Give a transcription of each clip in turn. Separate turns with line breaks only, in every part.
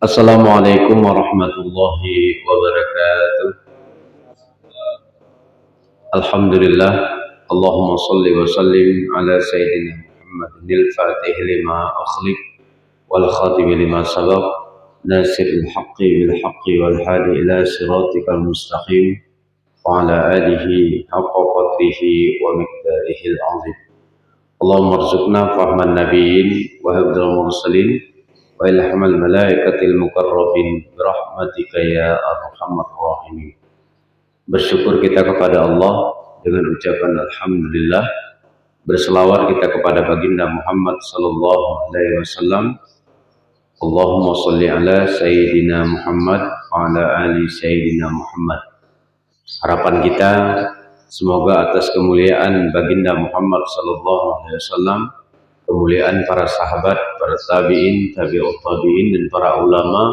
Assalamualaikum warahmatullahi wabarakatuh. Alhamdulillah. Allahumma salli wa sallim ala sayyidina Muhammadin al-fatih lima akhliq wal khatim lima sabaq nasiril haqqi bil haqqi wal hadi ila siratikal mustaqim wa ala alihi haqqa qadrihi wa miqdarihi al-azim. Allahumma arzuqna fahman nabiyyin wa hifdzal mursalin wa ilhamal malaikatil muqarrabin birahmatika ya arhamar rahimin. Bersyukur kita kepada Allah dengan ucapan alhamdulillah. Berselawat kita kepada baginda Muhammad sallallahu alaihi wasallam. Allahumma shalli ala sayyidina Muhammad wa ala ali sayyidina Muhammad. Harapan kita semoga atas kemuliaan baginda Muhammad sallallahu alaihi wasallam, kemuliaan para sahabat, para tabi'in, tabi'ut tabi'in dan para ulama,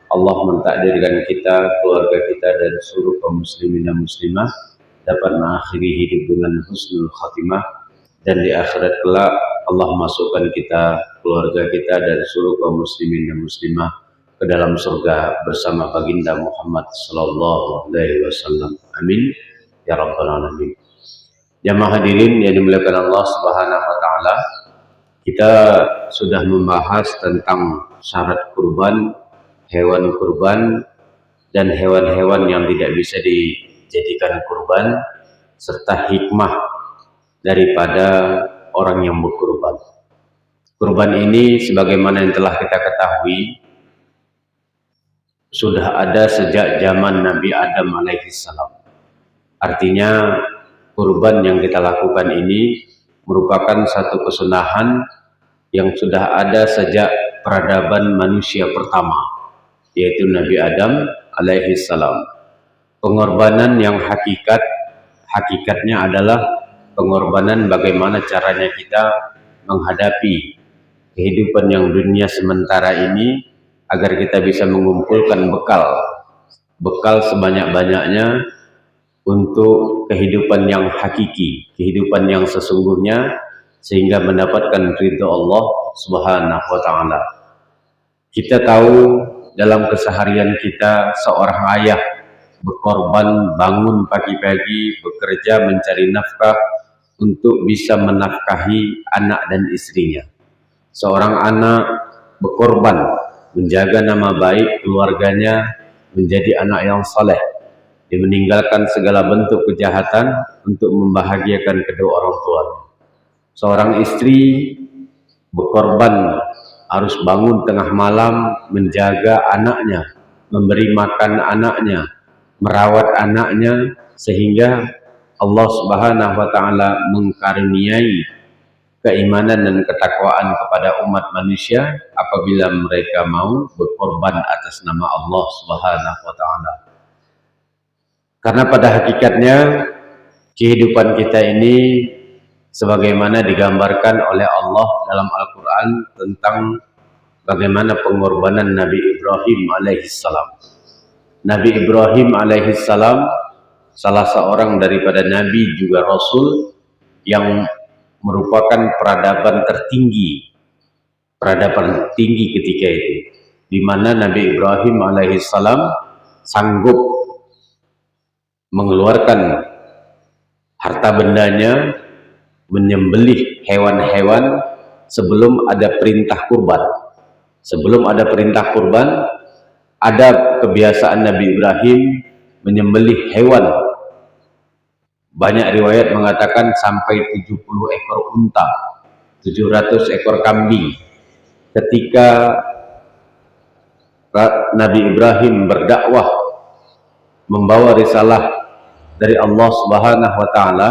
Allah mentakdirkan kita, keluarga kita dan seluruh kaum muslimin dan muslimah dapat mengakhiri hidup dengan husnul khatimah, dan di akhirat kelak Allah masukkan kita, keluarga kita dan seluruh kaum muslimin dan muslimah ke dalam surga bersama baginda Muhammad sallallahu alaihi wasallam. Amin ya rabbal alamin. Jamaah hadirin yang dimuliakan Allah Subhanahu wa taala, kita sudah membahas tentang syarat kurban, hewan kurban, dan hewan-hewan yang tidak bisa dijadikan kurban, serta hikmah daripada orang yang berkurban. Kurban ini sebagaimana yang telah kita ketahui sudah ada sejak zaman Nabi Adam alaihissalam. Artinya kurban yang kita lakukan ini merupakan satu kesunahan yang sudah ada sejak peradaban manusia pertama, yaitu Nabi Adam alaihissalam. Pengorbanan yang hakikatnya adalah pengorbanan bagaimana caranya kita menghadapi kehidupan yang dunia sementara ini, agar kita bisa mengumpulkan bekal sebanyak-banyaknya untuk kehidupan yang hakiki, kehidupan yang sesungguhnya, sehingga mendapatkan ridho Allah Subhanahu wa taala. Kita tahu dalam keseharian kita, seorang ayah berkorban, bangun pagi-pagi, bekerja mencari nafkah untuk bisa menafkahi anak dan istrinya. Seorang anak berkorban menjaga nama baik keluarganya menjadi anak yang saleh. Dia meninggalkan segala bentuk kejahatan untuk membahagiakan kedua orang tuanya. Seorang istri berkorban, harus bangun tengah malam menjaga anaknya, memberi makan anaknya, merawat anaknya, sehingga Allah Subhanahu wa taala mengkaruniai keimanan dan ketakwaan kepada umat manusia apabila mereka mau berkorban atas nama Allah Subhanahu wa taala. Karena pada hakikatnya kehidupan kita ini sebagaimana digambarkan oleh Allah dalam Al-Quran tentang bagaimana pengorbanan Nabi Ibrahim alaihissalam. Nabi Ibrahim alaihissalam salah seorang daripada Nabi juga Rasul yang merupakan peradaban tinggi ketika itu, di mana Nabi Ibrahim alaihissalam sanggup mengeluarkan harta bendanya, menyembelih hewan-hewan sebelum ada perintah kurban. Sebelum ada perintah kurban, ada kebiasaan Nabi Ibrahim menyembelih hewan. Banyak riwayat mengatakan sampai 70 ekor unta, 700 ekor kambing. Ketika Nabi Ibrahim berdakwah, membawa risalah dari Allah Subhanahu wa taala,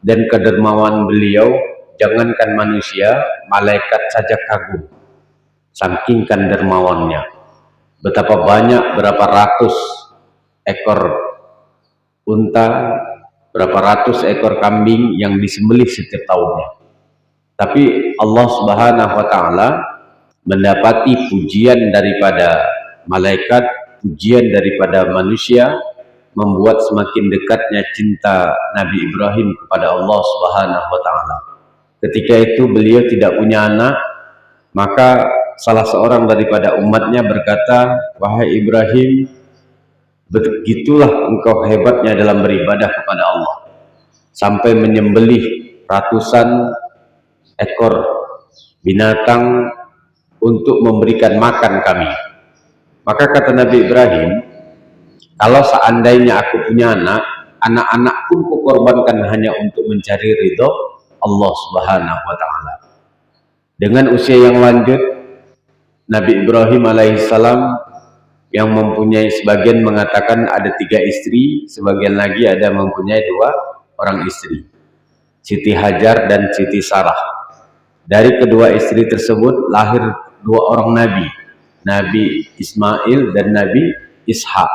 dan kedermawan beliau, jangankan manusia, malaikat saja kagum saking dermawannya. Betapa banyak, berapa ratus ekor unta, berapa ratus ekor kambing yang disembelih setiap tahunnya. Tapi Allah Subhanahu wa taala mendapati pujian daripada malaikat, pujian daripada manusia, membuat semakin dekatnya cinta Nabi Ibrahim kepada Allah Subhanahu wa taala. Ketika itu beliau tidak punya anak, maka salah seorang daripada umatnya berkata, "Wahai Ibrahim, begitulah engkau hebatnya dalam beribadah kepada Allah, sampai menyembelih ratusan ekor binatang untuk memberikan makan kami." Maka kata Nabi Ibrahim, kalau seandainya aku punya anak-anak pun kukorbankan hanya untuk mencari ridho Allah Subhanahu wa Ta'ala. Dengan usia yang lanjut, Nabi Ibrahim alaihissalam yang mempunyai, sebagian mengatakan ada 3 istri, sebagian lagi ada mempunyai 2 orang istri, Siti Hajar dan Siti Sarah. Dari kedua istri tersebut lahir 2 orang nabi, Nabi Ismail dan Nabi Ishak.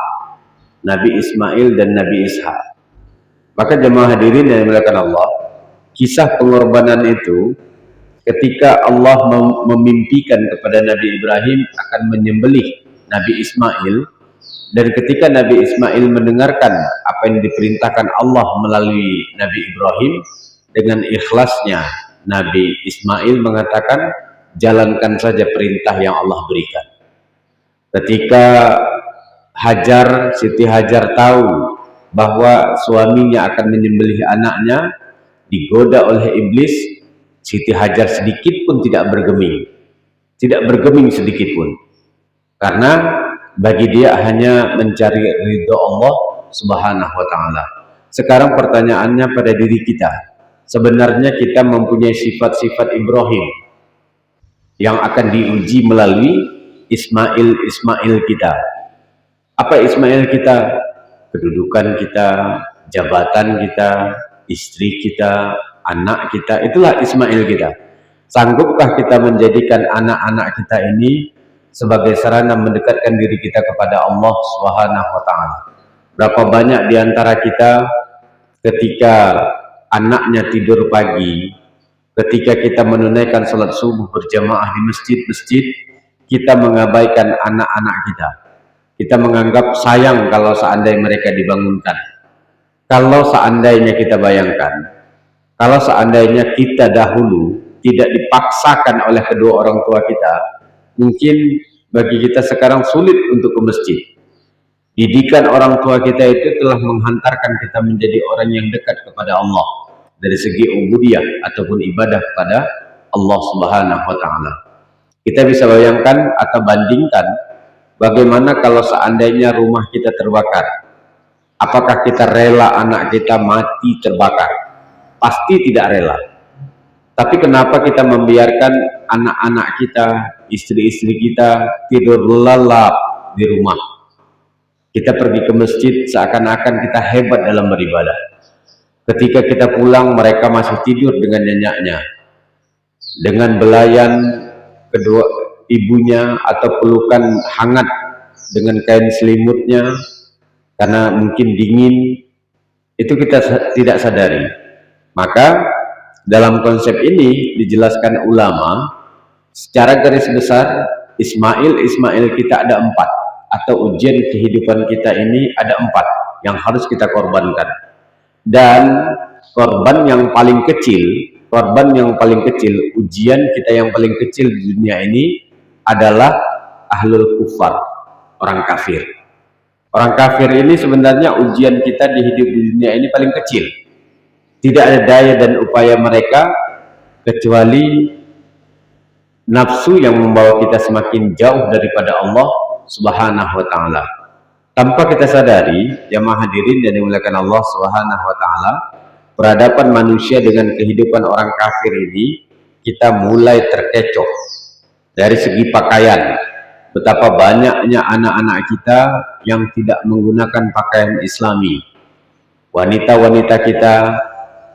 Nabi Ismail dan Nabi Ishak. Maka jemaah hadirin yang dimuliakan Allah, kisah pengorbanan itu ketika Allah memimpikan kepada Nabi Ibrahim akan menyembelih Nabi Ismail, dan ketika Nabi Ismail mendengarkan apa yang diperintahkan Allah melalui Nabi Ibrahim, dengan ikhlasnya Nabi Ismail mengatakan, jalankan saja perintah yang Allah berikan. Ketika Siti Hajar tahu bahwa suaminya akan menyembelih anaknya, digoda oleh iblis, Siti Hajar sedikit pun tidak bergeming sedikit pun, karena bagi dia hanya mencari ridho Allah Subhanahu wa Ta'ala. Sekarang pertanyaannya pada diri kita, sebenarnya kita mempunyai sifat-sifat Ibrahim yang akan diuji melalui Ismail kita. Apa Ismail kita? Kedudukan kita, jabatan kita, istri kita, anak kita, itulah Ismail kita. Sanggupkah kita menjadikan anak-anak kita ini sebagai sarana mendekatkan diri kita kepada Allah Subhanahu wa Ta'ala? Berapa banyak di antara kita ketika anaknya tidur pagi, ketika kita menunaikan salat subuh berjamaah di masjid-masjid, kita mengabaikan anak-anak kita. Kita menganggap sayang kalau seandainya mereka dibangunkan. Kalau seandainya kita bayangkan, kalau seandainya kita dahulu tidak dipaksakan oleh kedua orang tua kita, mungkin bagi kita sekarang sulit untuk ke masjid. Didikan orang tua kita itu telah menghantarkan kita menjadi orang yang dekat kepada Allah dari segi ubudiyah ataupun ibadah kepada Allah Subhanahu wa Ta'ala. Kita bisa bayangkan atau bandingkan, bagaimana kalau seandainya rumah kita terbakar? Apakah kita rela anak kita mati terbakar? Pasti tidak rela. Tapi kenapa kita membiarkan anak-anak kita, istri-istri kita tidur lelap di rumah? Kita pergi ke masjid seakan-akan kita hebat dalam beribadah. Ketika kita pulang, mereka masih tidur dengan nyenyaknya, dengan belayan kedua ibunya atau pelukan hangat dengan kain selimutnya, karena mungkin dingin. Itu kita tidak sadari. Maka dalam konsep ini dijelaskan ulama secara garis besar, Ismail kita ada 4, atau ujian kehidupan kita ini ada 4 yang harus kita korbankan. Dan korban yang paling kecil, ujian kita yang paling kecil di dunia ini adalah ahlul kufar, orang kafir. Orang kafir ini sebenarnya ujian kita di hidup di dunia ini paling kecil. Tidak ada daya dan upaya mereka kecuali nafsu yang membawa kita semakin jauh daripada Allah Subhanahu wa Ta'ala. Tanpa kita sadari, jamaah hadirin yang dimuliakan Allah Subhanahu wa Ta'ala, peradaban manusia dengan kehidupan orang kafir ini, kita mulai terkecoh. Dari segi pakaian, betapa banyaknya anak-anak kita yang tidak menggunakan pakaian Islami. Wanita-wanita kita,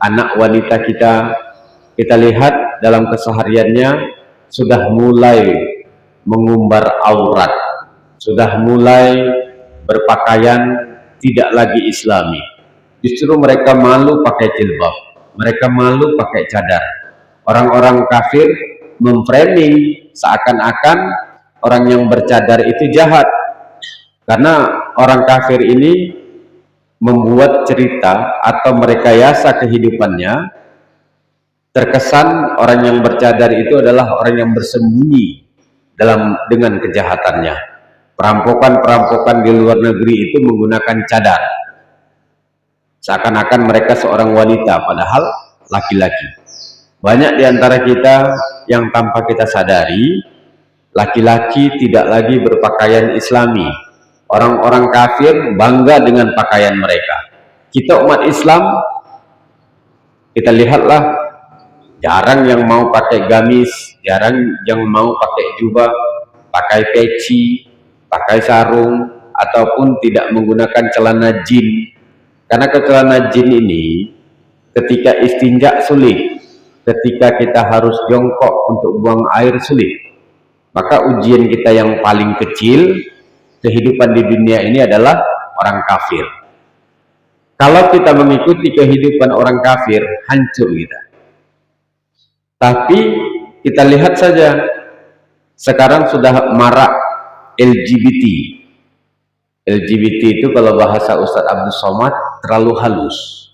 anak wanita kita lihat dalam kesehariannya sudah mulai mengumbar aurat, sudah mulai berpakaian tidak lagi Islami. Justru mereka malu pakai jilbab, mereka malu pakai cadar. Orang-orang kafir memframing seakan-akan orang yang bercadar itu jahat, karena orang kafir ini membuat cerita atau merekayasa kehidupannya, terkesan orang yang bercadar itu adalah orang yang bersembunyi dengan kejahatannya. Perampokan-perampokan di luar negeri itu menggunakan cadar. Seakan-akan mereka seorang wanita, padahal laki-laki. Banyak di antara kita yang tanpa kita sadari, laki-laki tidak lagi berpakaian islami. Orang-orang kafir bangga dengan pakaian mereka. Kita umat Islam, kita lihatlah, jarang yang mau pakai gamis, jarang yang mau pakai jubah, pakai peci, pakai sarung, ataupun tidak menggunakan celana jin. Karena celana jin ini ketika istinja sulit, ketika kita harus jongkok untuk buang air sulit. Maka ujian kita yang paling kecil kehidupan di dunia ini adalah orang kafir. Kalau kita mengikuti kehidupan orang kafir, hancur kita. Tapi kita lihat saja, sekarang sudah marak LGBT. LGBT itu kalau bahasa Ustadz Abdul Somad terlalu halus.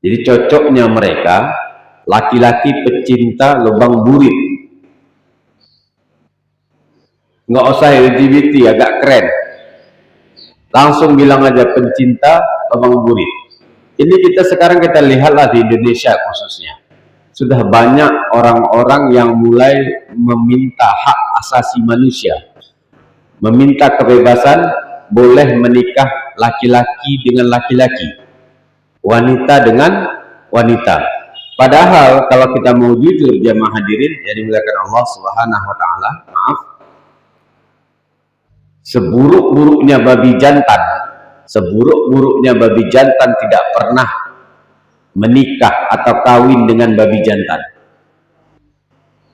Jadi cocoknya mereka laki-laki pecinta lubang burit. Nggak usah LGBT, agak keren. Langsung bilang aja pencinta lubang burit. Ini sekarang kita lihatlah di Indonesia khususnya. Sudah banyak orang-orang yang mulai meminta hak asasi manusia. Meminta kebebasan, boleh menikah laki-laki dengan laki-laki, wanita dengan wanita. Padahal kalau kita mau jujur jamaah hadirin yang dimuliakan Allah Subhanahu wa taala, maaf, seburuk-buruknya babi jantan tidak pernah menikah atau kawin dengan babi jantan.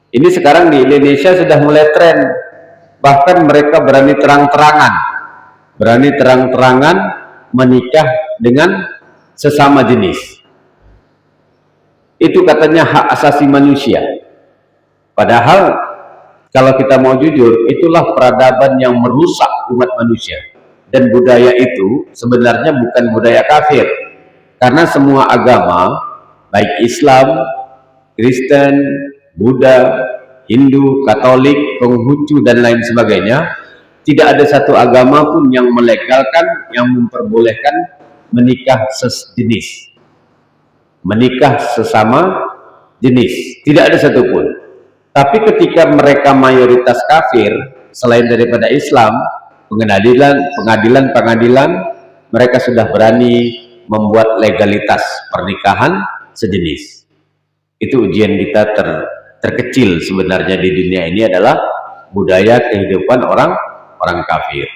Ini sekarang di Indonesia sudah mulai tren. Bahkan mereka berani terang-terangan menikah dengan sesama jenis. Itu katanya hak asasi manusia. Padahal kalau kita mau jujur, itulah peradaban yang merusak umat manusia. Dan budaya itu sebenarnya bukan budaya kafir. Karena semua agama, baik Islam, Kristen, Buddha, Hindu, Katolik, Konghucu, dan lain sebagainya, tidak ada satu agama pun yang melegalkan, yang memperbolehkan menikah sejenis, menikah sesama jenis. Tidak ada satupun. Tapi ketika mereka mayoritas kafir, selain daripada Islam, pengadilan, mereka sudah berani membuat legalitas pernikahan sejenis. Itu ujian kita terkecil sebenarnya di dunia ini adalah budaya kehidupan orang kafir.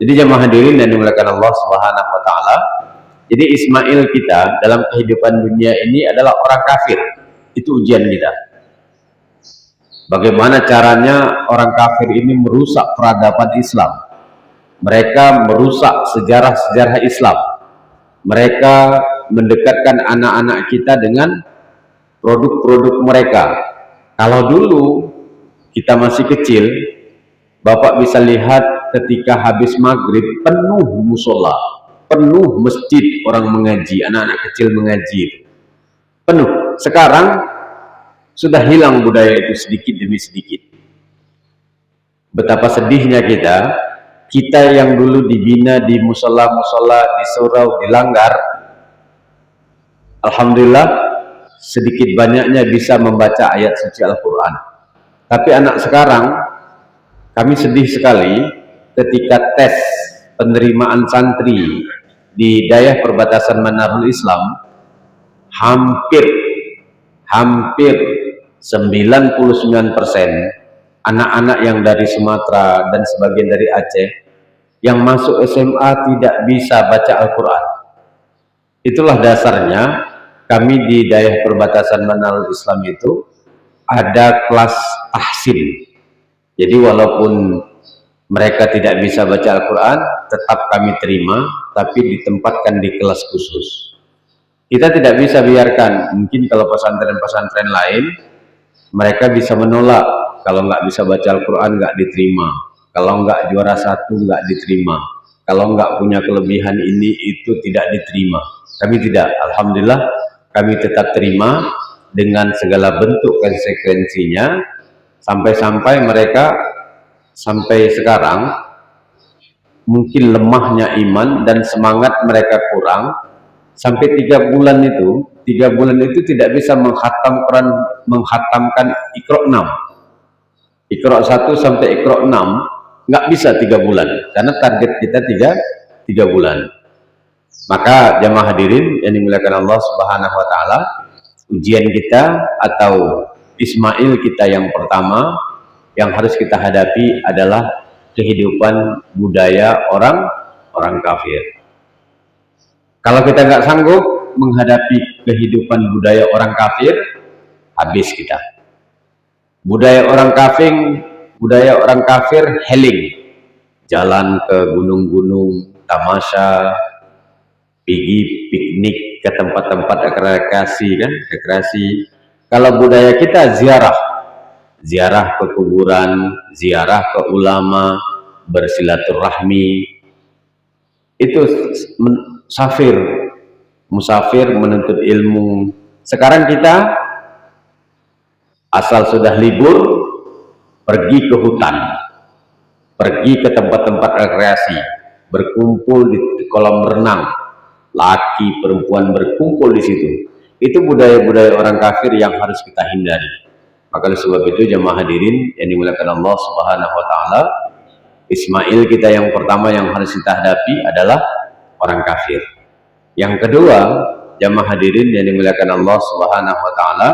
Jadi jamaah hadirin yang dimuliakan Allah Subhanahu wa taala, jadi Ismail kita dalam kehidupan dunia ini adalah orang kafir. Itu ujian kita. Bagaimana caranya orang kafir ini merusak peradaban Islam. Mereka merusak sejarah-sejarah Islam. Mereka mendekatkan anak-anak kita dengan produk-produk mereka. Kalau dulu kita masih kecil, Bapak bisa lihat ketika habis maghrib penuh musola, penuh masjid orang mengaji, anak-anak kecil mengaji, penuh. Sekarang sudah hilang budaya itu sedikit demi sedikit. Betapa sedihnya kita yang dulu dibina di musola-musola, di surau, di langgar, alhamdulillah sedikit banyaknya bisa membaca ayat suci Al-Quran. Tapi anak sekarang, kami sedih sekali ketika tes penerimaan santri di daerah perbatasan Manarul Islam, hampir 99% anak-anak yang dari Sumatera dan sebagian dari Aceh yang masuk SMA tidak bisa baca Al-Quran. Itulah dasarnya kami di daerah perbatasan Manarul Islam itu ada kelas tahsin. Jadi walaupun mereka tidak bisa baca Al-Quran, tetap kami terima, tapi ditempatkan di kelas khusus. Kita tidak bisa biarkan, mungkin kalau pesantren-pesantren lain, mereka bisa menolak, kalau nggak bisa baca Al-Quran nggak diterima, kalau nggak juara satu nggak diterima, kalau nggak punya kelebihan ini itu tidak diterima. Kami tidak, alhamdulillah kami tetap terima dengan segala bentuk konsekuensinya, Sampai-sampai mereka sampai sekarang mungkin lemahnya iman dan semangat mereka kurang, sampai 3 bulan itu tidak bisa menghatamkan Iqra 6. Iqra 1 sampai Iqra 6 nggak bisa 3 bulan, karena target kita 3 bulan. Maka jamaah hadirin yang dimuliakan Allah Subhanahu wa taala, ujian kita atau Ismail kita yang pertama yang harus kita hadapi adalah kehidupan budaya orang kafir. Kalau kita nggak sanggup menghadapi kehidupan budaya orang kafir, habis kita. Budaya orang kafir healing, jalan ke gunung-gunung, tamasya, pergi piknik ke tempat-tempat rekreasi. Kalau budaya kita ziarah ke kuburan, ziarah ke ulama, bersilaturahmi, itu musafir menuntut ilmu. Sekarang kita asal sudah libur, pergi ke hutan, pergi ke tempat-tempat rekreasi, berkumpul di kolam renang, laki perempuan berkumpul di situ. Itu budaya-budaya orang kafir yang harus kita hindari. Maka oleh sebab itu jamaah hadirin yang dimuliakan Allah Subhanahu wa taala, Ismail kita yang pertama yang harus kita hadapi adalah orang kafir. Yang kedua, jamaah hadirin yang dimuliakan Allah Subhanahu wa taala,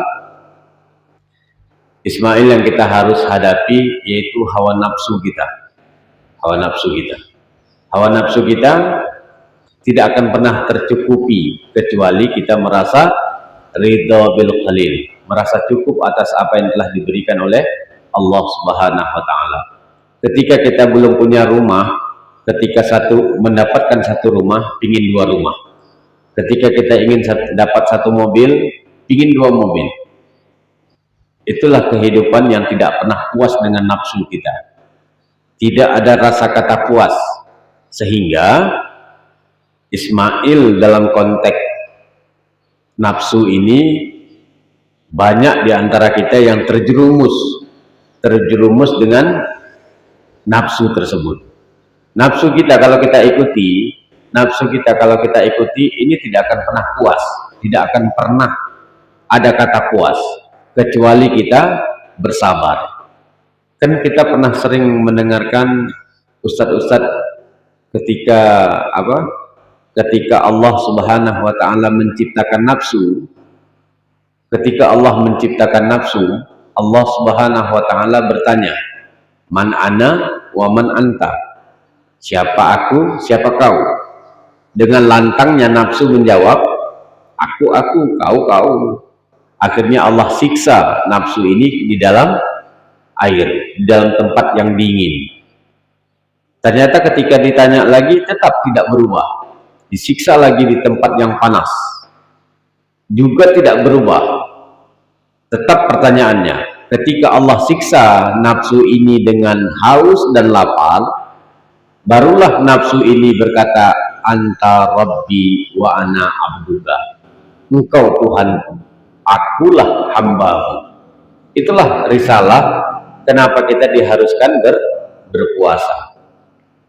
Ismail yang kita harus hadapi yaitu hawa nafsu kita. Hawa nafsu kita tidak akan pernah tercukupi kecuali kita merasa ridha bil qalil, merasa cukup atas apa yang telah diberikan oleh Allah Subhanahu wa taala. Ketika kita belum punya rumah, ketika mendapatkan satu rumah, pingin 2 rumah. Ketika kita ingin dapat 1 mobil, pingin 2 mobil. Itulah kehidupan yang tidak pernah puas dengan nafsu kita. Tidak ada rasa kata puas. Sehingga Ismail dalam konteks nafsu ini, banyak di antara kita yang terjerumus dengan nafsu tersebut. Nafsu kita kalau kita ikuti ini tidak akan pernah puas, tidak akan pernah ada kata puas kecuali kita bersabar. Kan kita pernah sering mendengarkan ustadz-ustadz ketika Allah Subhanahu wa taala menciptakan nafsu, Allah Subhanahu wa taala bertanya, "Man ana wa man anta?" Siapa aku, siapa kau? Dengan lantangnya nafsu menjawab, "Aku, kau." Akhirnya Allah siksa nafsu ini di dalam air, di dalam tempat yang dingin. Ternyata ketika ditanya lagi tetap tidak berubah. Disiksa lagi di tempat yang panas, juga tidak berubah. Tetap pertanyaannya, ketika Allah siksa nafsu ini dengan haus dan lapar, barulah nafsu ini berkata, "Anta Rabbi wa ana abduka." Engkau Tuhanku, akulah hambamu. Itulah risalah kenapa kita diharuskan berpuasa.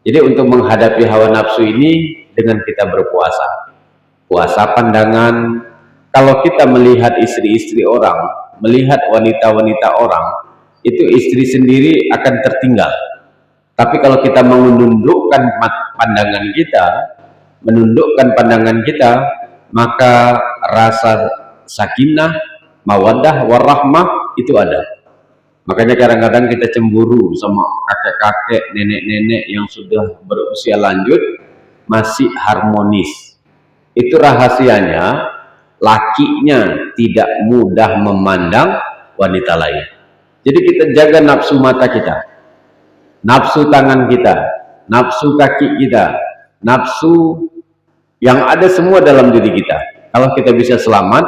Jadi untuk menghadapi hawa nafsu ini dengan kita berpuasa. Puasa pandangan. Kalau kita melihat istri-istri orang, melihat wanita-wanita orang, itu istri sendiri akan tertinggal. Tapi kalau kita menundukkan pandangan kita, maka rasa sakinah, mawaddah, warahmah itu ada. Makanya kadang-kadang kita cemburu sama kakek-kakek, nenek-nenek yang sudah berusia lanjut masih harmonis. Itu rahasianya, lakinya tidak mudah memandang wanita lain. Jadi kita jaga nafsu mata kita, nafsu tangan kita, nafsu kaki kita, nafsu yang ada semua dalam diri kita. Kalau kita bisa selamat,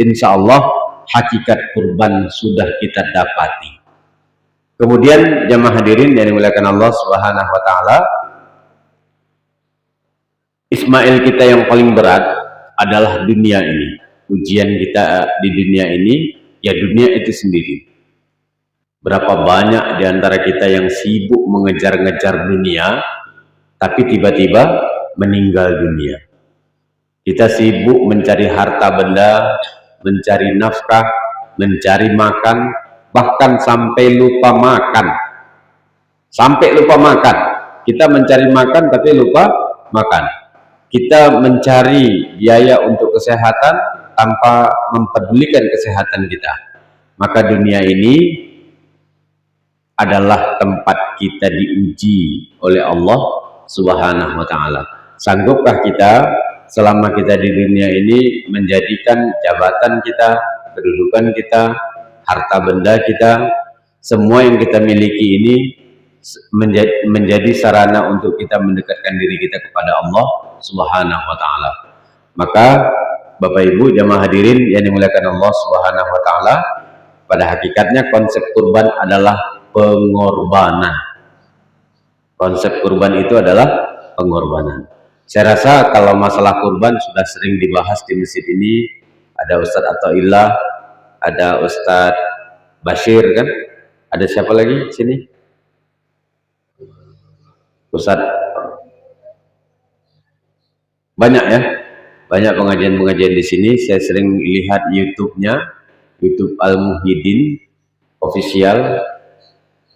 insya Allah hakikat kurban sudah kita dapati. Kemudian jamaah hadirin yang dimuliakan Allah Subhanahu wa taala, Ismail kita yang paling berat adalah dunia ini. Ujian kita di dunia ini, ya dunia itu sendiri. Berapa banyak di antara kita yang sibuk mengejar-ngejar dunia, tapi tiba-tiba meninggal dunia. Kita sibuk mencari harta benda, mencari nafkah, mencari makan, bahkan sampai lupa makan. Sampai lupa makan. Kita mencari makan tapi lupa makan. Kita mencari biaya untuk kesehatan tanpa mempedulikan kesehatan kita. Maka dunia ini adalah tempat kita diuji oleh Allah Subhanahu wa ta'ala. Sanggupkah kita selama kita di dunia ini menjadikan jabatan kita, kedudukan kita, harta benda kita, semua yang kita miliki ini menjadi sarana untuk kita mendekatkan diri kita kepada Allah Subhanahu wa ta'ala. Maka Bapak Ibu jamaah hadirin yang dimuliakan Allah Subhanahu wa ta'ala, pada hakikatnya konsep kurban adalah pengorbanan. Konsep kurban itu adalah pengorbanan. Saya rasa kalau masalah kurban sudah sering dibahas di masjid ini. Ada Ustadz Athaillah, ada Ustadz Bashir kan? Ada siapa lagi sini? Ustadz. Banyak ya, banyak pengajian-pengajian di sini. Saya sering lihat YouTube-nya, YouTube Al-Muhyiddin official.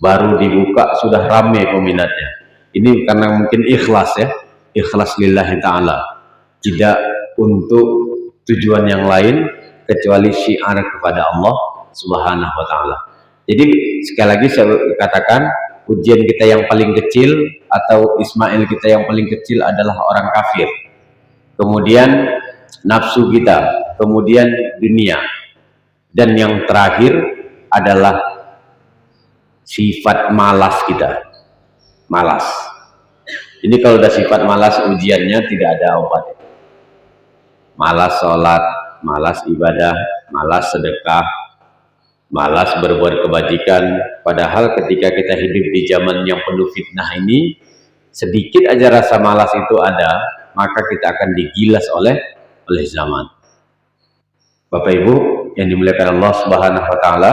Baru dibuka sudah ramai peminatnya. Ini karena mungkin ikhlas ya, ikhlas lillahi ta'ala, tidak untuk tujuan yang lain kecuali syiar kepada Allah Subhanahu wa ta'ala. Jadi sekali lagi saya katakan, ujian kita yang paling kecil atau Ismail kita yang paling kecil adalah orang kafir, kemudian nafsu kita, kemudian dunia, dan yang terakhir adalah sifat malas kita. Malas. Ini kalau udah sifat malas, ujiannya tidak ada obat. Malas sholat, malas ibadah, malas sedekah, malas berbuat kebajikan. Padahal ketika kita hidup di zaman yang penuh fitnah ini, sedikit aja rasa malas itu ada, maka kita akan digilas oleh zaman. Bapak Ibu yang dimuliakan Allah Subhanahu wa ta'ala,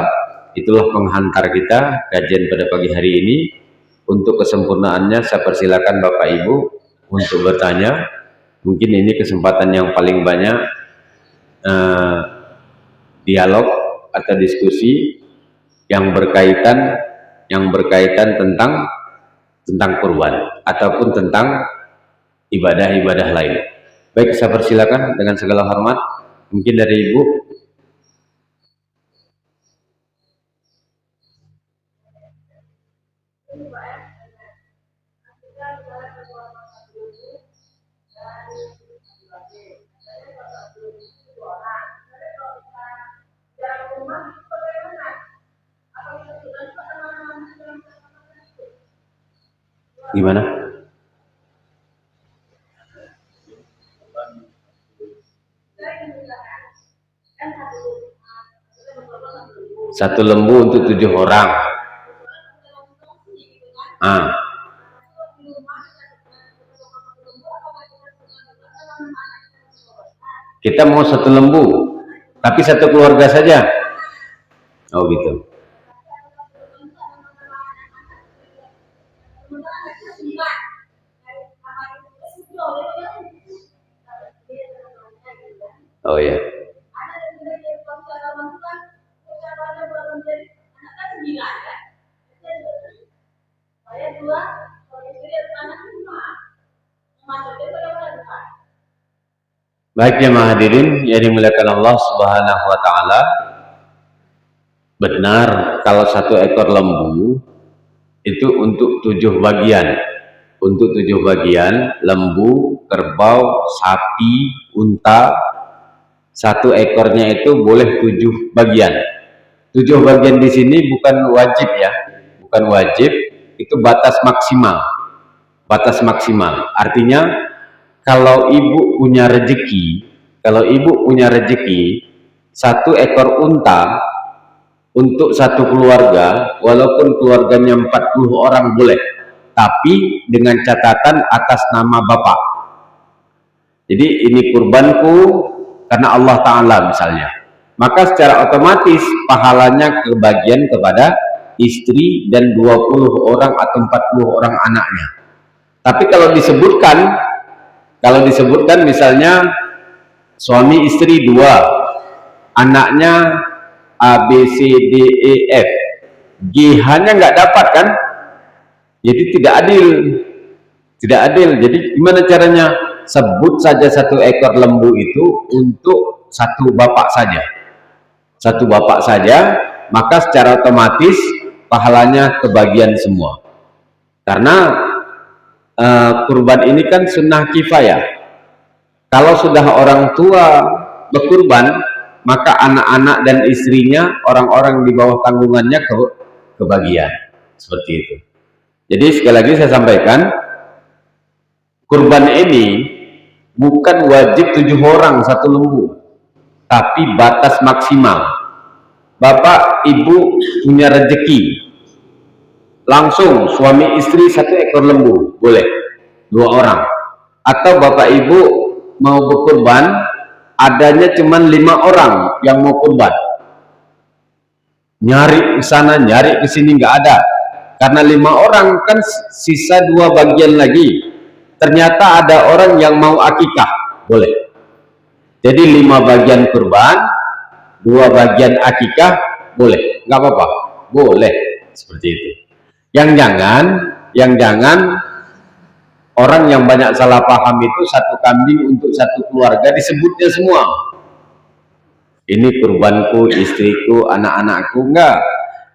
itulah penghantar kita kajian pada pagi hari ini. Untuk kesempurnaannya saya persilakan Bapak Ibu untuk bertanya. Mungkin ini kesempatan yang paling banyak dialog atau diskusi yang berkaitan tentang kurban ataupun tentang ibadah-ibadah lain. Baik, saya persilakan dengan segala hormat. Mungkin dari Ibu. Gimana? Satu lembu untuk 7 orang. Kita mau satu lembu, tapi satu keluarga saja. Oh gitu. Oh ya. Baik jemaah hadirin yang dimuliakan Allah Subhanahu wa ta'ala, benar kalau satu ekor lembu itu untuk 7 bagian. Untuk 7 bagian, lembu, kerbau, sapi, unta, satu ekornya itu boleh 7 bagian. 7 bagian di sini bukan wajib ya, bukan wajib, itu batas maksimal. Batas maksimal. Artinya kalau ibu punya rezeki, satu ekor unta untuk satu keluarga, walaupun keluarganya 40 orang boleh, tapi dengan catatan atas nama bapak. Jadi ini kurbanku karena Allah Ta'ala misalnya, maka secara otomatis pahalanya kebagian kepada istri dan 20 orang atau 40 orang anaknya. Tapi kalau disebutkan misalnya suami istri 2, anaknya A, B, C, D, E, F, G-nya nggak dapat kan? Jadi tidak adil. Jadi gimana caranya? Sebut saja 1 ekor lembu itu untuk satu bapak saja, maka secara otomatis pahalanya kebagian semua. Karena kurban ini kan sunnah kifayah. Kalau sudah orang tua berkurban, maka anak-anak dan istrinya, orang-orang di bawah tanggungannya kebagian. Seperti itu. Jadi sekali lagi saya sampaikan, kurban ini bukan wajib 7 orang 1 lembu, tapi batas maksimal. Bapak ibu punya rezeki, langsung suami istri 1 ekor lembu, boleh 2 orang. Atau bapak ibu mau berkurban, adanya cuma 5 orang yang mau kurban, nyari ke sana nyari ke sini nggak ada, karena 5 orang kan sisa 2 bagian lagi. Ternyata ada orang yang mau akikah, boleh. Jadi 5 bagian kurban, 2 bagian akikah, boleh, nggak apa-apa, boleh. Seperti itu. Yang jangan orang yang banyak salah paham itu 1 kambing untuk 1 keluarga disebutnya semua. Ini kurbanku, istriku, anak-anakku, enggak.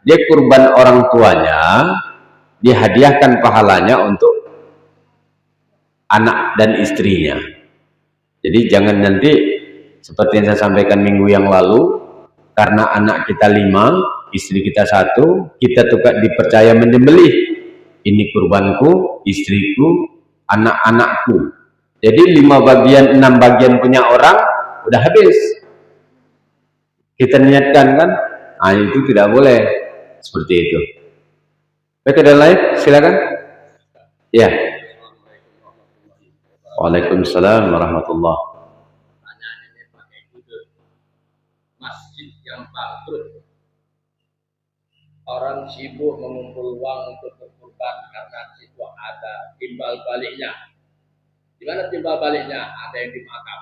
Dia kurban orang tuanya, dihadiahkan pahalanya untuk anak dan istrinya. Jadi jangan nanti seperti yang saya sampaikan minggu yang lalu, karena anak kita 5, istri kita 1, kita tukar dipercaya menyembelih. Ini kurbanku, istriku, anak-anakku. Jadi 5 bagian, 6 bagian punya orang, udah habis. Kita niatkan kan? Nah, itu tidak boleh. Seperti itu. Baik, ada lain? Silakan. Ya. Waalaikumsalam warahmatullahi wabarakatuh.
Masjid yang bangkrut, orang sibuk mengumpul uang untuk berkurban karena situ ada timbal baliknya. Di mana timbal baliknya? Ada yang di makam.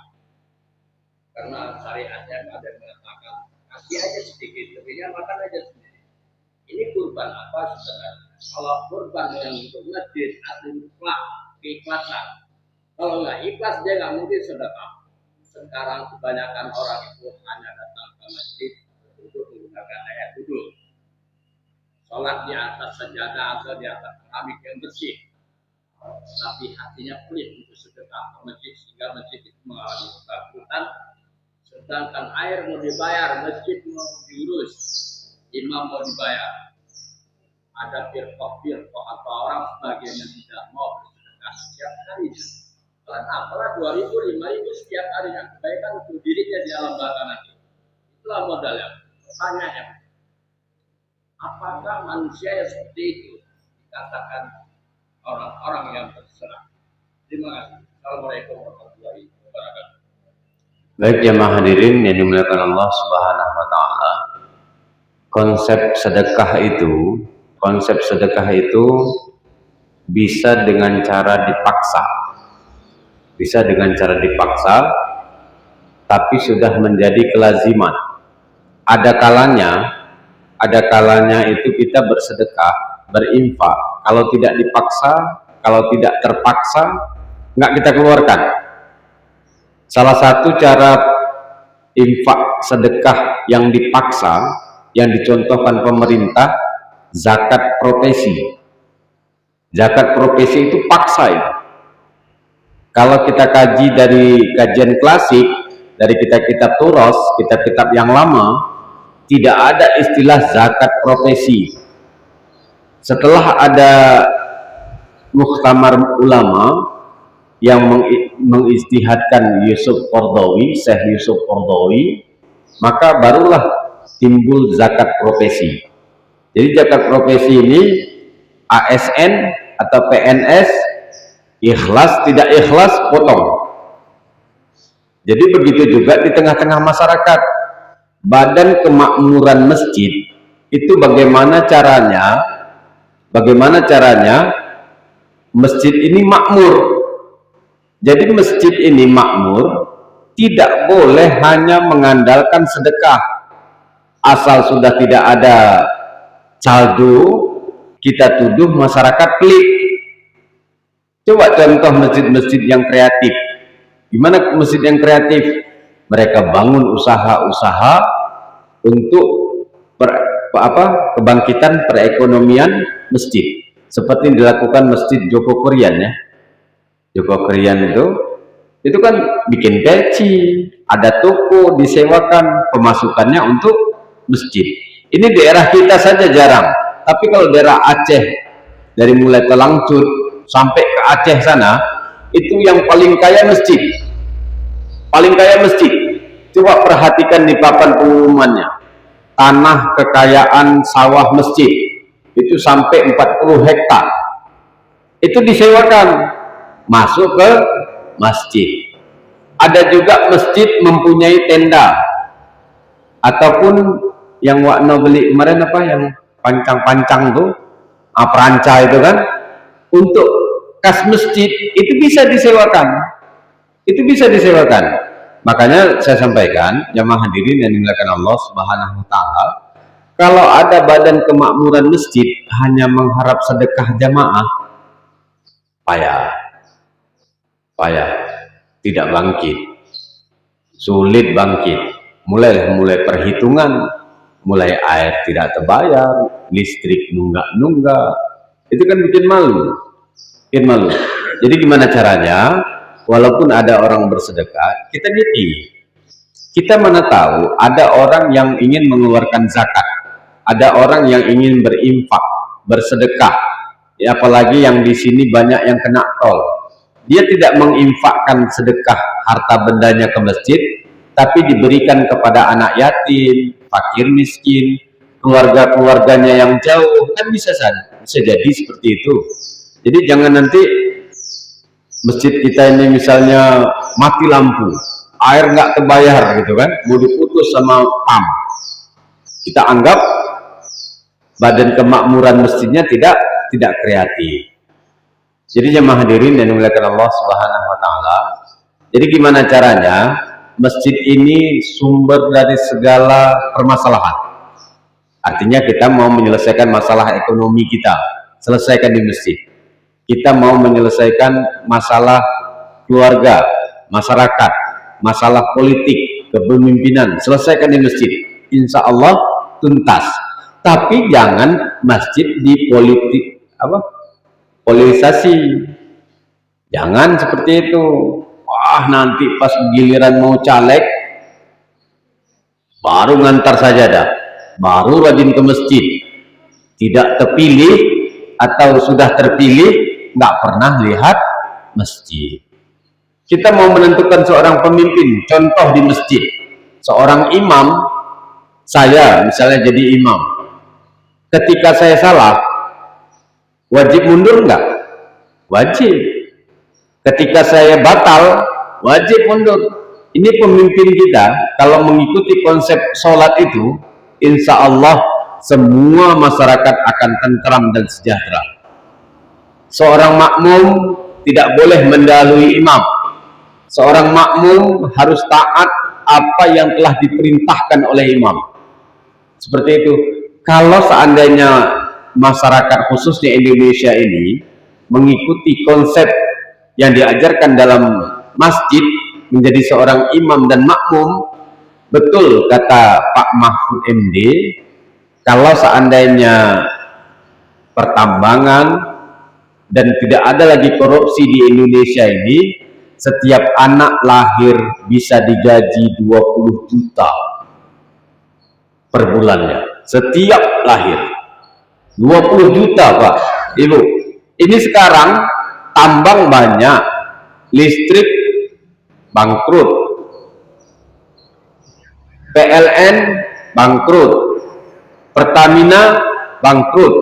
Karena syariatnya ada yang mengatakan kasih aja sedikit, lebihnya makan aja sendiri. Ini kurban apa sebenarnya? Kalau kurban yang untuk masjid ada keikhlasan. Kalau nggak ikhlas dia nggak mungkin sedekah. Sekarang kebanyakan orang itu hanya datang ke masjid untuk menggunakan ayat duduk, sholat di atas sajadah atau di atas keramik yang bersih, tapi hatinya pelit untuk sedekah ke masjid sehingga masjid itu mengalami kebangkrutan. Sedangkan air mau dibayar, masjid mau diurus, imam mau dibayar, ada firqah atau orang sebagian yang tidak mau bersedekah setiap harinya. Apalah 2.000, 5.000 setiap harinya, kebaikan untuk dirinya di alam baka nanti. Itulah modalnya. Pertanyaannya, apakah manusia yang seperti itu dikatakan orang-orang yang terserah? Terima kasih. Assalamualaikum warahmatullahi wabarakatuh.
Baik jemaah hadirin yang dimuliakan Allah Subhanahu wa taala. Konsep sedekah itu bisa dengan cara dipaksa. Tapi sudah menjadi kelaziman. Ada kalanya itu kita bersedekah, berinfak. Kalau tidak dipaksa, kalau tidak terpaksa, nggak kita keluarkan. Salah satu cara infak sedekah yang dipaksa, yang dicontohkan pemerintah, zakat profesi. Zakat profesi itu paksa ya. Kalau kita kaji dari kajian klasik, dari kitab-kitab turos, kitab-kitab yang lama, tidak ada istilah zakat profesi. Setelah ada muktamar ulama yang mengistihadkan Syekh Yusuf Qaradawi, maka barulah timbul zakat profesi. Jadi zakat profesi ini ASN atau PNS, ikhlas tidak ikhlas potong. Jadi begitu juga di tengah-tengah masyarakat. Badan Kemakmuran Masjid itu bagaimana caranya masjid ini makmur. Jadi masjid ini makmur tidak boleh hanya mengandalkan sedekah. Asal sudah tidak ada saldo, kita tuduh masyarakat pelit. Coba contoh masjid-masjid yang kreatif. Gimana masjid yang kreatif? Mereka bangun usaha-usaha untuk kebangkitan perekonomian masjid, seperti yang dilakukan masjid Joko Krian ya. Joko Krian itu kan bikin peci, ada toko disewakan, pemasukannya untuk masjid. Ini daerah kita saja jarang, tapi kalau daerah Aceh, dari mulai Telangcut sampai ke Aceh sana, itu yang paling kaya masjid. Paling kaya masjid. Coba perhatikan di papan pengumumannya. Tanah kekayaan sawah masjid itu sampai 40 hektar. Itu disewakan masuk ke masjid. Ada juga masjid mempunyai tenda, ataupun yang Wakno beli kemarin apa yang pancang-pancang tuh, peranca itu kan, untuk kas masjid itu bisa disewakan. Itu bisa disewakan. Makanya saya sampaikan, jamaah hadirin yang dimuliakan Allah Subhanahu wa taala, kalau ada badan kemakmuran masjid hanya mengharap sedekah jamaah, payah, tidak bangkit, sulit bangkit. Mulai perhitungan, mulai air tidak terbayar, listrik nunggak-nunggak, itu kan bikin malu. Jadi gimana caranya? Walaupun ada orang bersedekah, kita pilih. Kita mana tahu ada orang yang ingin mengeluarkan zakat, ada orang yang ingin berinfak, bersedekah. Ya, apalagi yang di sini banyak yang kena tol. Dia tidak menginfakkan sedekah harta bendanya ke masjid, tapi diberikan kepada anak yatim, fakir miskin, keluarganya yang jauh, kan bisa jadi seperti itu. Jadi jangan nanti masjid kita ini misalnya mati lampu, air nggak terbayar gitu kan, mau diputus sama PAM, kita anggap badan kemakmuran masjidnya tidak kreatif. Jadi jemaah hadirin dan dimuliakan Allah Subhanahu wa taala, jadi gimana caranya masjid ini sumber dari segala permasalahan. Artinya kita mau menyelesaikan masalah ekonomi kita, selesaikan di masjid. Kita mau menyelesaikan masalah keluarga, masyarakat, masalah politik, kepemimpinan, selesaikan di masjid. Insya Allah tuntas. Tapi jangan masjid politisasi. Jangan seperti itu. Wah, nanti pas giliran mau caleg, baru ngantar saja dah. Baru rajin ke masjid. Tidak terpilih atau sudah terpilih, nggak pernah lihat masjid. Kita mau menentukan seorang pemimpin, contoh di masjid, seorang imam, saya misalnya jadi imam, ketika saya salah, wajib mundur nggak? Wajib. Ketika saya batal, wajib mundur. Ini pemimpin kita, kalau mengikuti konsep sholat itu, insya Allah semua masyarakat akan tentram dan sejahtera. Seorang makmum tidak boleh mendahului imam. Seorang makmum harus taat apa yang telah diperintahkan oleh imam. Seperti itu. Kalau seandainya masyarakat khususnya Indonesia ini mengikuti konsep yang diajarkan dalam masjid, menjadi seorang imam dan makmum, betul kata Pak Mahfud MD, kalau seandainya pertambangan dan tidak ada lagi korupsi di Indonesia ini, setiap anak lahir bisa digaji 20 juta per bulannya. Setiap lahir 20 juta Pak Ibu. Ini sekarang tambang banyak, listrik bangkrut, PLN bangkrut, Pertamina bangkrut.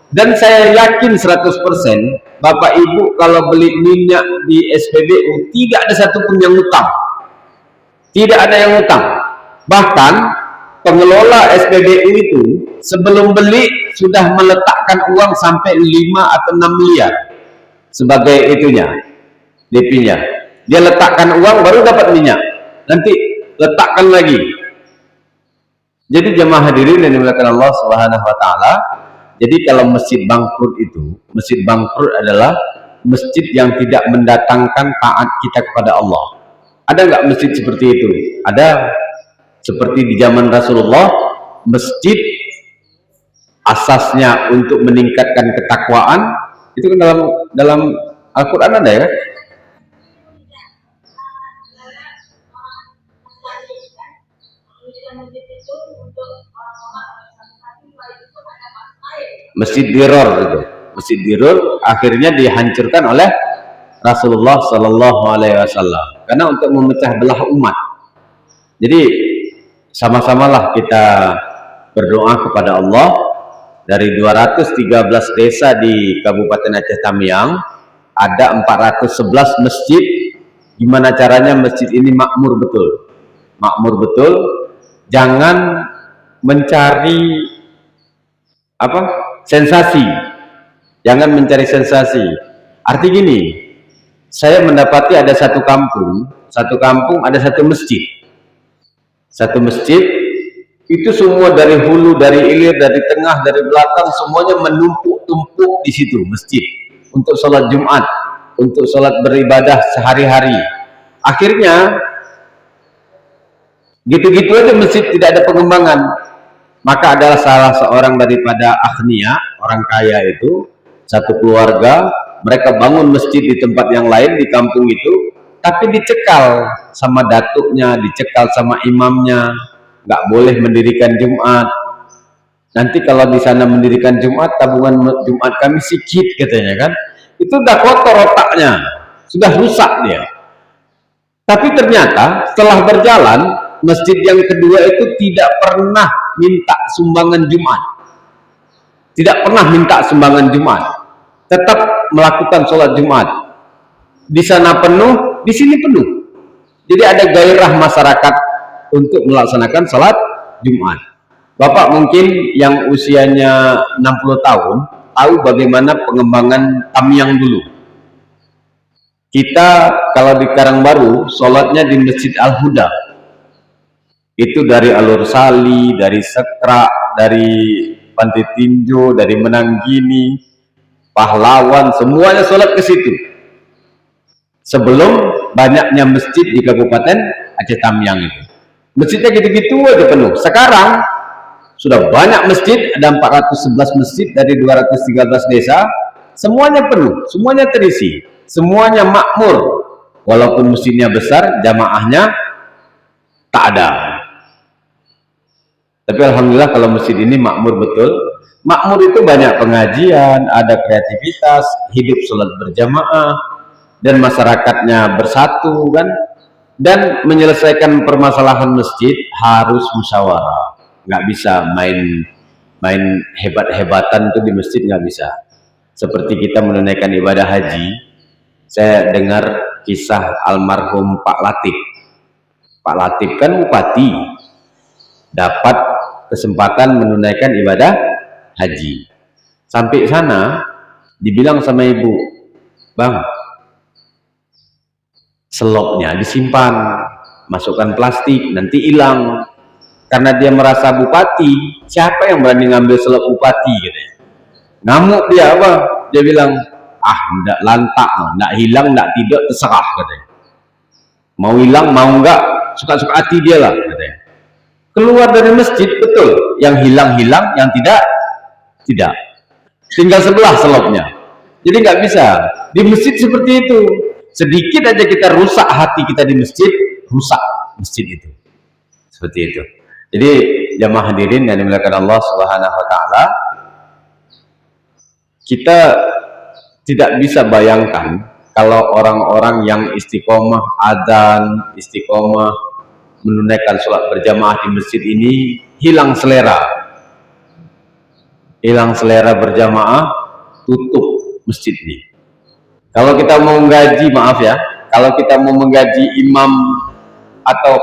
Dan saya yakin 100% Bapak Ibu kalau beli minyak di SPBU tidak ada satupun yang utang. Tidak ada yang utang. Bahkan pengelola SPBU itu sebelum beli sudah meletakkan uang sampai 5 atau 6 miliar sebagai itunya, DP-nya. Dia letakkan uang baru dapat minyak. Nanti letakkan lagi. Jadi jemaah hadirin yang dimuliakan Allah Subhanahu wa taala, jadi kalau masjid bangkrut itu, masjid bangkrut adalah masjid yang tidak mendatangkan taat kita kepada Allah. Ada nggak masjid seperti itu? Ada. Seperti di zaman Rasulullah, masjid asasnya untuk meningkatkan ketakwaan, itu kan dalam Al-Quran ada ya. Masjid Diror itu, Masjid Diror akhirnya dihancurkan oleh Rasulullah Sallallahu Alaihi Wasallam karena untuk memecah belah umat. Jadi sama-samalah kita berdoa kepada Allah. Dari 213 desa di Kabupaten Aceh Tamiang ada 411 masjid. Gimana caranya masjid ini makmur betul? Makmur betul. Jangan mencari sensasi. Jangan mencari sensasi. Arti gini, saya mendapati ada satu kampung ada satu masjid. Satu masjid itu semua dari hulu, dari hilir, dari tengah, dari belakang, semuanya menumpuk-tumpuk di situ masjid untuk sholat Jumat, untuk sholat beribadah sehari-hari. Akhirnya gitu-gitu aja masjid, tidak ada pengembangan. Maka adalah salah seorang daripada akhnia, orang kaya itu, satu keluarga, mereka bangun masjid di tempat yang lain di kampung itu, tapi dicekal sama datuknya, dicekal sama imamnya, nggak boleh mendirikan Jumat. Nanti kalau di sana mendirikan Jumat, tabungan Jumat kami sedikit katanya kan. Itu udah kotor otaknya, sudah rusak dia. Tapi ternyata setelah berjalan, masjid yang kedua itu tidak pernah minta sumbangan Jumat. Tidak pernah minta sumbangan Jumat. Tetap melakukan sholat Jumat. Di sana penuh, di sini penuh. Jadi ada gairah masyarakat untuk melaksanakan salat Jumat. Bapak mungkin yang usianya 60 tahun tahu bagaimana pengembangan Tamiang dulu. Kita kalau di Karangbaru sholatnya di Masjid Al-Huda. Itu dari Alur Sali, dari Sekrak, dari Pantai Tinjo, dari Menanggini, Pahlawan, semuanya sholat ke situ. Sebelum banyaknya masjid di Kabupaten Aceh Tamiang itu. Masjidnya gitu-gitu aja penuh. Sekarang sudah banyak masjid, ada 411 masjid dari 213 desa, semuanya penuh, semuanya terisi, semuanya makmur. Walaupun masjidnya besar, jamaahnya tak ada. Tapi alhamdulillah kalau masjid ini makmur betul. Makmur itu banyak pengajian, ada kreativitas, hidup sholat berjamaah, dan masyarakatnya bersatu kan. Dan menyelesaikan permasalahan masjid harus musyawarah. Nggak bisa main hebat-hebatan itu di masjid, nggak bisa. Seperti kita menunaikan ibadah haji, saya dengar kisah almarhum Pak Latif. Pak Latif kan bupati, dapat kesempatan menunaikan ibadah haji. Sampai sana dibilang sama ibu, "Bang, selopnya disimpan, masukkan plastik, nanti hilang." Karena dia merasa bupati, siapa yang berani ngambil selop bupati gitu. Ngamuk dia apa? Dia bilang, "Ndak lantak, ndak hilang, ndak tidak, terserah," katanya. Mau hilang, mau enggak, suka-suka hati dia lah katanya. Keluar dari masjid, betul, yang hilang-hilang, yang tidak tinggal sebelah selopnya. Jadi nggak bisa. Di masjid seperti itu. Sedikit aja kita rusak hati kita di masjid, rusak masjid itu. Seperti itu. Jadi jamaah hadirin yang dimuliakan Allah Subhanahu wa taala, kita tidak bisa bayangkan kalau orang-orang yang istiqomah adzan, istiqomah menunaikan sholat berjamaah di masjid ini hilang selera. Hilang selera berjamaah, tutup masjid ini. Kalau kita mau menggaji, maaf ya, kalau kita mau menggaji imam atau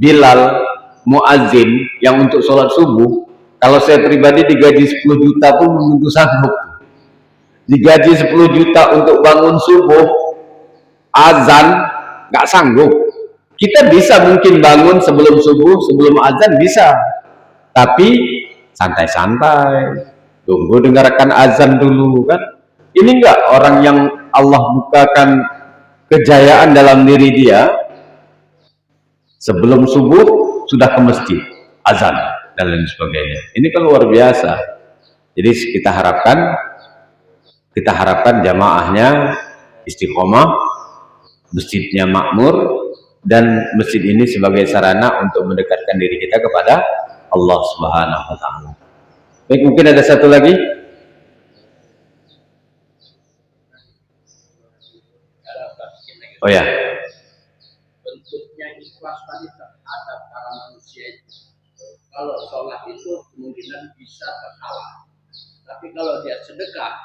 Bilal, muazzin yang untuk sholat subuh, Kalau saya pribadi digaji 10 juta pun belum tentu sanggup. Digaji 10 juta untuk bangun subuh, azan, nggak sanggup. Kita bisa mungkin bangun sebelum subuh, sebelum azan bisa. Tapi santai-santai, tunggu dengarkan azan dulu kan. Ini enggak orang yang Allah bukakan kejayaan dalam diri dia, sebelum subuh sudah ke masjid, azan dan lain sebagainya. Ini kan luar biasa. Jadi kita harapkan jamaahnya istiqomah, masjidnya makmur, dan masjid ini sebagai sarana untuk mendekatkan diri kita kepada Allah Subhanahu wa taala. Baik, mungkin ada satu lagi. Oh ya.
Bentuknya ikhlas tadi terhadap para manusia. Kalau sholat itu kemungkinan bisa tersalah. Tapi kalau dia sedekah,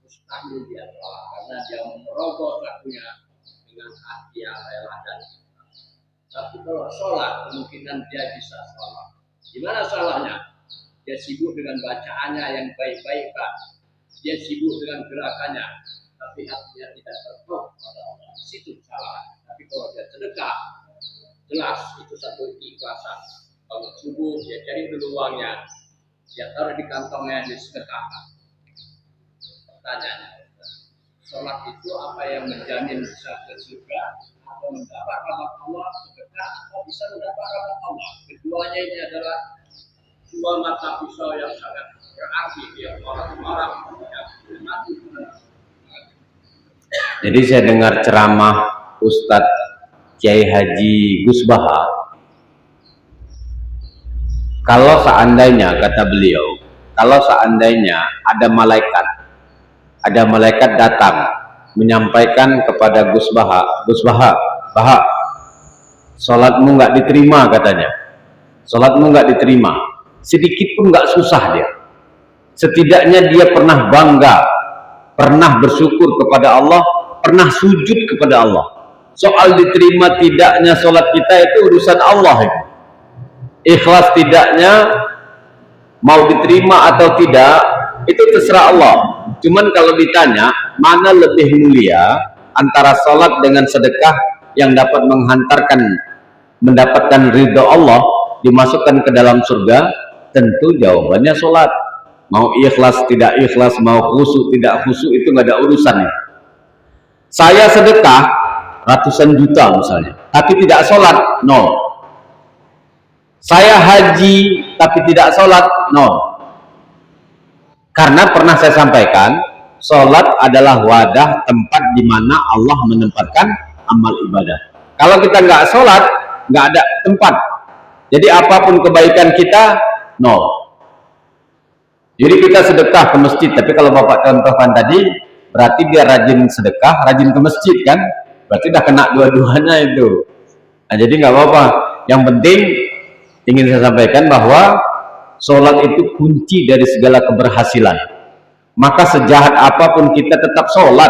mustahil dia salah karena dia merogoh lakunya dengan hati yang rela dan ikhlas. Tapi kalau sholat kemungkinan dia bisa salah. Gimana salahnya? Dia sibuk dengan bacaannya yang baik-baik kan. Dia sibuk dengan gerakannya, tapi hatinya tidak tertutup pada Allah. Situ salah. Tapi kalau dia sedekah, jelas itu satu ikhlasan. Kalau subuh dia cari dulu uangnya, dia taruh di kantongnya, dia sedekahkan. Pertanyaannya, sholat itu apa yang menjamin bisa ke surga atau mendapat rahmat Allah? Sedekah atau bisa mendapat rahmat Allah? Keduanya ini adalah dua mata pisau yang sangat berarti dia orang-orang yang mati.
Jadi saya dengar ceramah Ustadz Kiai Haji Gus Baha. Kalau seandainya, kata beliau, kalau seandainya ada malaikat datang menyampaikan kepada Gus Baha, Baha, sholatmu nggak diterima katanya, sholatmu nggak diterima, sedikit pun nggak susah dia. Setidaknya dia pernah bangga, pernah bersyukur kepada Allah, pernah sujud kepada Allah. Soal diterima tidaknya sholat kita itu urusan Allah itu. Ikhlas tidaknya, mau diterima atau tidak, itu terserah Allah. Cuman kalau ditanya mana lebih mulia antara sholat dengan sedekah yang dapat mendapatkan ridho Allah, dimasukkan ke dalam surga, tentu jawabannya sholat. Mau ikhlas tidak ikhlas, mau khusyuk tidak khusyuk, itu nggak ada urusannya. Saya sedekah ratusan juta misalnya, tapi tidak sholat, nol. Saya haji tapi tidak sholat, nol. Karena pernah saya sampaikan, sholat adalah wadah tempat di mana Allah menempatkan amal ibadah. Kalau kita nggak sholat, nggak ada tempat. Jadi apapun kebaikan kita, nol. Jadi kita sedekah ke masjid, tapi kalau Bapak contohkan tadi, berarti dia rajin sedekah, rajin ke masjid kan? Berarti udah kena dua-duanya itu. Nah, jadi nggak apa-apa. Yang penting ingin saya sampaikan bahwa sholat itu kunci dari segala keberhasilan. Maka sejahat apapun kita tetap sholat.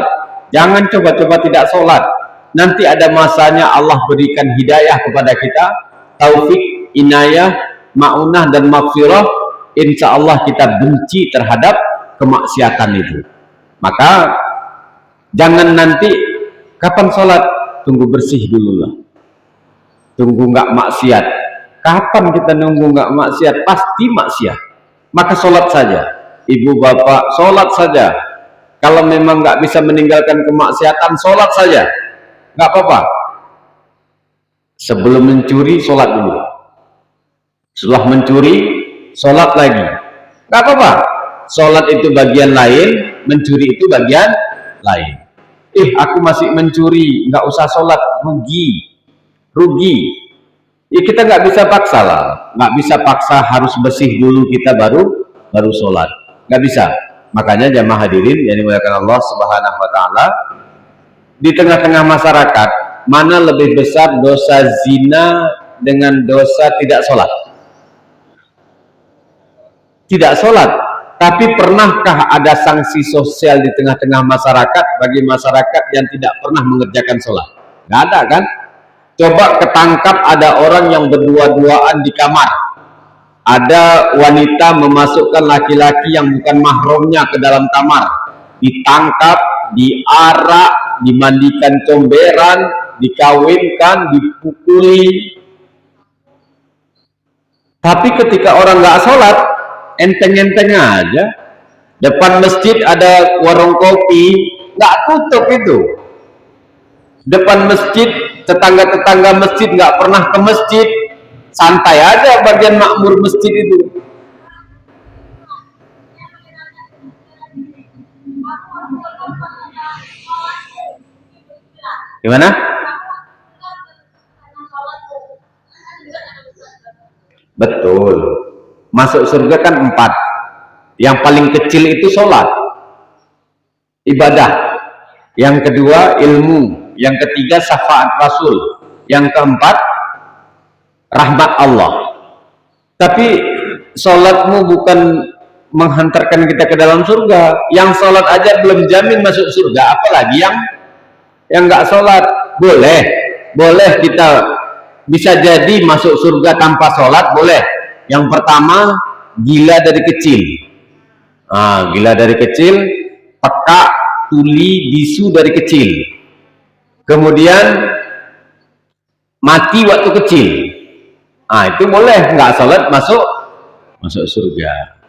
Jangan coba-coba tidak sholat. Nanti ada masanya Allah berikan hidayah kepada kita, taufik, inayah, ma'unah dan maghfirah. Insya Allah kita benci terhadap kemaksiatan itu. Maka jangan nanti kapan sholat, tunggu bersih dulu lah, tunggu nggak maksiat. Kapan kita nunggu nggak maksiat? Pasti maksiat. Maka sholat saja, ibu bapak, sholat saja. Kalau memang nggak bisa meninggalkan kemaksiatan, sholat saja, nggak apa-apa. Sebelum mencuri, sholat dulu. Setelah mencuri, sholat lagi, nggak apa-apa. Sholat itu bagian lain, mencuri itu bagian lain. Aku masih mencuri, nggak usah sholat, rugi. Ya kita nggak bisa paksa lah, nggak bisa paksa harus bersih dulu kita baru sholat, nggak bisa. Makanya jamaah hadirin yang dimuliakan Allah Subhanahu Wa Taala, di tengah-tengah masyarakat mana lebih besar dosa zina dengan dosa tidak sholat? Tidak sholat. Tapi pernahkah ada sanksi sosial di tengah-tengah masyarakat bagi masyarakat yang tidak pernah mengerjakan sholat? Nggak ada kan? Coba ketangkap ada orang yang berdua-duaan di kamar, ada wanita memasukkan laki-laki yang bukan mahramnya ke dalam kamar, ditangkap, diarak, dimandikan comberan, dikawinkan, dipukuli. Tapi ketika orang nggak sholat, enteng-enteng aja. Depan masjid ada warung kopi, nggak tutup itu. Depan masjid, tetangga-tetangga masjid nggak pernah ke masjid, santai aja bagian makmur masjid itu. Gimana? Betul. Masuk surga kan 4. Yang paling kecil itu sholat, ibadah. Yang kedua ilmu. Yang ketiga syafaat Rasul. Yang keempat rahmat Allah. Tapi sholatmu bukan menghantarkan kita ke dalam surga. Yang sholat aja belum jamin masuk surga, apalagi yang nggak sholat. Boleh kita bisa jadi masuk surga tanpa sholat, boleh. Yang pertama, gila dari kecil. Gila dari kecil, peka, tuli, bisu dari kecil. Kemudian mati waktu kecil. Itu boleh, nggak sholat masuk surga.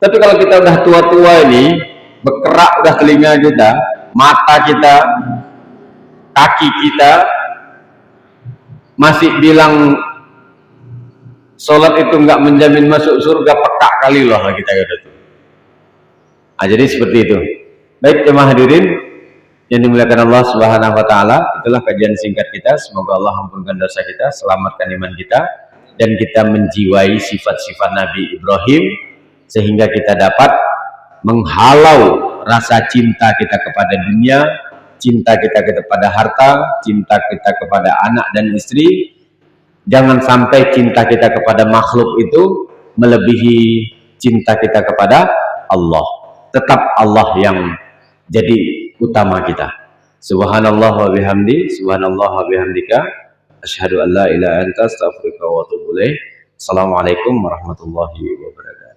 Tapi kalau kita udah tua-tua ini, berkerak udah telinga kita, mata kita, kaki kita, masih bilang sholat itu nggak menjamin masuk surga, peka kali loh kita gitu. Jadi seperti itu. Baik jemaah hadirin yang dimuliakan Allah Subhanahu wa taala, itulah kajian singkat kita. Semoga Allah ampunkan dosa kita, selamatkan iman kita, dan kita menjiwai sifat-sifat Nabi Ibrahim sehingga kita dapat menghalau rasa cinta kita kepada dunia, cinta kita kepada harta, cinta kita kepada anak dan istri. Jangan sampai cinta kita kepada makhluk itu melebihi cinta kita kepada Allah. Tetap Allah yang jadi utama kita. Subhanallah wa bihamdi, subhanallah wa bihamdika, asyhadu an la ilaha illa anta, astaghfiruka wa atubu ilaik. Assalamualaikum warahmatullahi wabarakatuh.